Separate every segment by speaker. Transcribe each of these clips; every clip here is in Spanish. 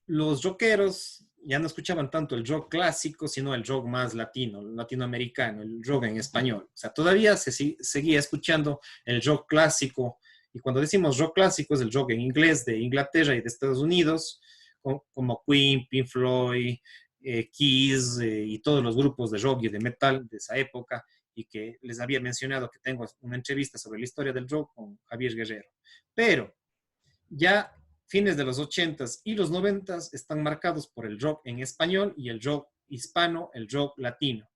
Speaker 1: los rockeros ya no escuchaban tanto el rock clásico, sino el rock más latino, latinoamericano, el rock en español. O sea, todavía seguía escuchando el rock clásico. Y cuando decimos rock clásico es el rock en inglés de Inglaterra y de Estados Unidos, como Queen, Pink Floyd, Kiss y todos los grupos de rock y de metal de esa época, y que les había mencionado que tengo una entrevista sobre la historia del rock con Javier Guerrero. Pero ya fines de los 80s y los 90s están marcados por el rock en español y el rock hispano, el rock latino,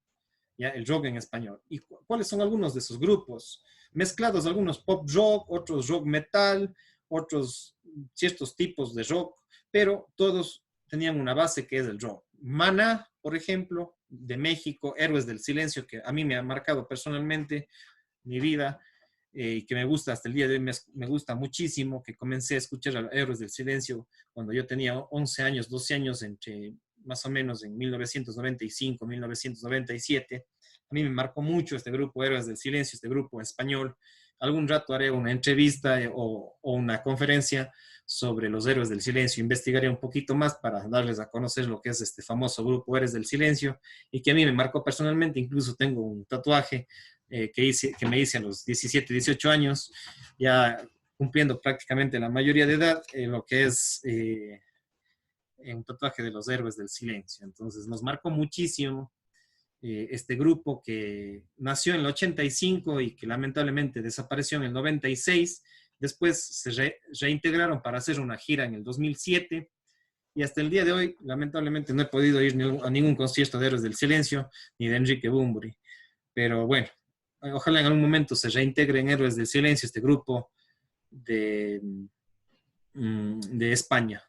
Speaker 1: ¿ya? El rock en español. ¿Y cuáles son algunos de esos grupos? Mezclados algunos pop rock, otros rock metal, otros ciertos tipos de rock, pero todos tenían una base que es el rock. Maná, por ejemplo, de México, Héroes del Silencio, que a mí me ha marcado personalmente mi vida, y que me gusta hasta el día de hoy, me gusta muchísimo, que comencé a escuchar a Héroes del Silencio cuando yo tenía 11 años, 12 años, entre más o menos en 1995, 1997. A mí me marcó mucho este grupo Héroes del Silencio, este grupo español. Algún rato haré una entrevista o una conferencia sobre los Héroes del Silencio. Investigaré un poquito más para darles a conocer lo que es este famoso grupo Héroes del Silencio y que a mí me marcó personalmente. Incluso tengo un tatuaje que me hice a los 17, 18 años, ya cumpliendo prácticamente la mayoría de edad, lo que es un tatuaje de los Héroes del Silencio. Entonces nos marcó muchísimo este grupo que nació en el 85 y que lamentablemente desapareció en el 96. Después se reintegraron para hacer una gira en el 2007 y hasta el día de hoy lamentablemente no he podido ir a ningún concierto de Héroes del Silencio ni de Enrique Bunbury. Pero bueno, ojalá en algún momento se reintegre en Héroes del Silencio este grupo de, de España.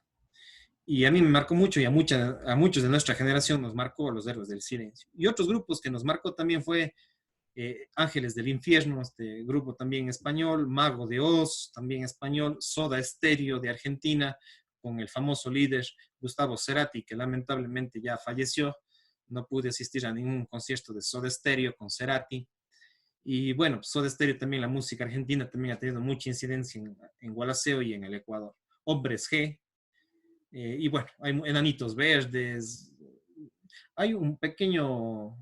Speaker 1: Y a mí me marcó mucho y a muchos de nuestra generación nos marcó los Héroes del Silencio. Y otros grupos que nos marcó también fue Ángeles del Infierno, este grupo también español, Mago de Oz, también español, Soda Stereo de Argentina, con el famoso líder Gustavo Cerati, que lamentablemente ya falleció. No pude asistir a ningún concierto de Soda Stereo con Cerati. Y bueno, Soda Stereo también, la música argentina también ha tenido mucha incidencia en Gualaceo y en el Ecuador. Hombres G, y bueno, hay Enanitos Verdes. Hay un pequeño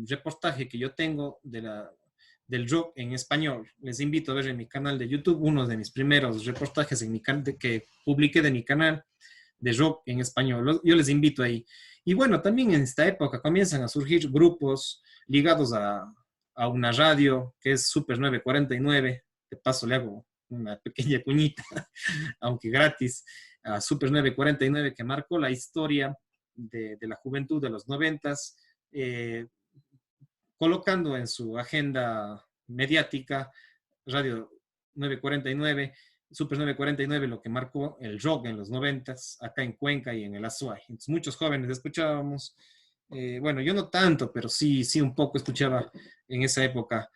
Speaker 1: reportaje que yo tengo del rock en español. Les invito a ver en mi canal de YouTube uno de mis primeros reportajes que publiqué de mi canal de rock en español. Yo les invito ahí. Y bueno, también en esta época comienzan a surgir grupos ligados a una radio que es Super 949. De paso le hago una pequeña cuñita, aunque gratis, a Super 949, que marcó la historia de la juventud de los noventas, colocando en su agenda mediática Radio 949, Super 949, lo que marcó el rock en los noventas, acá en Cuenca y en el Azuay. Entonces, muchos jóvenes escuchábamos, bueno, yo no tanto, pero sí, sí un poco escuchaba en esa época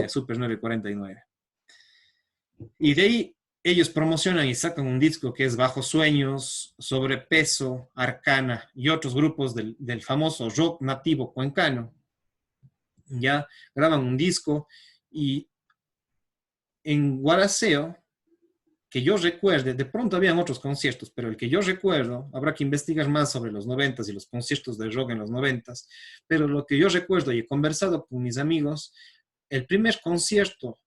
Speaker 1: Super 949. Y de ahí ellos promocionan y sacan un disco que es Bajo Sueños, Sobrepeso, Arcana y otros grupos del famoso rock nativo cuencano. Ya graban un disco y en Guaraceo, que yo recuerde, de pronto habían otros conciertos, pero el que yo recuerdo, habrá que investigar más sobre los noventas y los conciertos de rock en los noventas, pero lo que yo recuerdo y he conversado con mis amigos, el primer concierto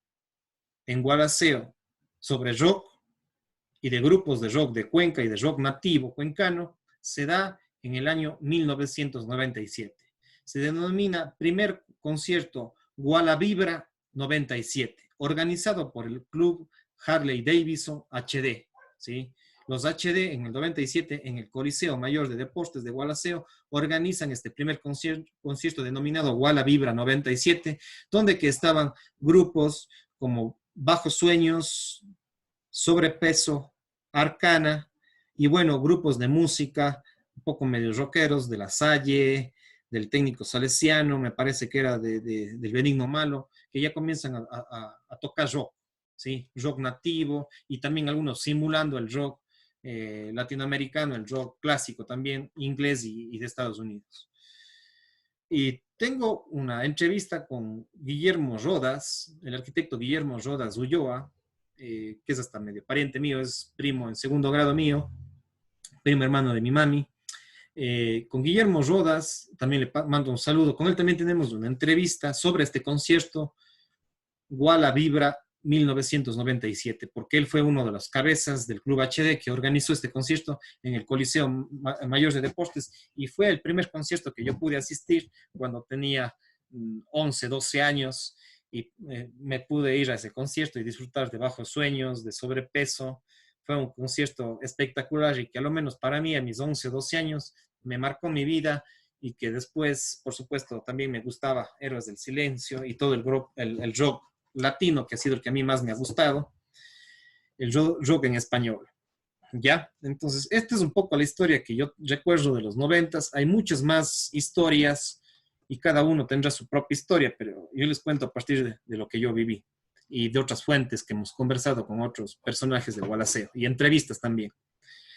Speaker 1: en Guaraceo sobre rock y de grupos de rock de Cuenca y de rock nativo cuencano se da en el año 1997. Se denomina Primer Concierto Gualavibra 97, organizado por el Club Harley Davidson HD, ¿sí? Los HD en el 97 en el Coliseo Mayor de Deportes de Gualaceo organizan este primer concierto denominado Guala Vibra 97, donde que estaban grupos como Bajos Sueños, Sobrepeso, Arcana y bueno, grupos de música un poco medio rockeros, de La Salle, del Técnico Salesiano, me parece que era del Benigno Malo, que ya comienzan a tocar rock, ¿sí? Rock nativo y también algunos simulando el rock latinoamericano, el rock clásico también, inglés y de Estados Unidos. Y tengo una entrevista con Guillermo Rodas, el arquitecto Guillermo Rodas Ulloa, que es hasta medio pariente mío, es primo en segundo grado mío, primo hermano de mi mami. Con Guillermo Rodas, también le mando un saludo. Con él también tenemos una entrevista sobre este concierto, Guala Vibra 1997, porque él fue uno de las cabezas del Club HD que organizó este concierto en el Coliseo Mayor de Deportes y fue el primer concierto que yo pude asistir cuando tenía 11, 12 años y me pude ir a ese concierto y disfrutar de bajos sueños, de sobrepeso. Fue un concierto espectacular y que a lo menos para mí a mis 11, 12 años me marcó mi vida y que después, por supuesto, también me gustaba Héroes del Silencio y todo el rock latino, que ha sido el que a mí más me ha gustado, el rock en español. ¿Ya? Entonces, esta es un poco la historia que yo recuerdo de los 90. Hay muchas más historias y cada uno tendrá su propia historia, pero yo les cuento a partir de lo que yo viví y de otras fuentes que hemos conversado con otros personajes del Gualaceo y entrevistas también.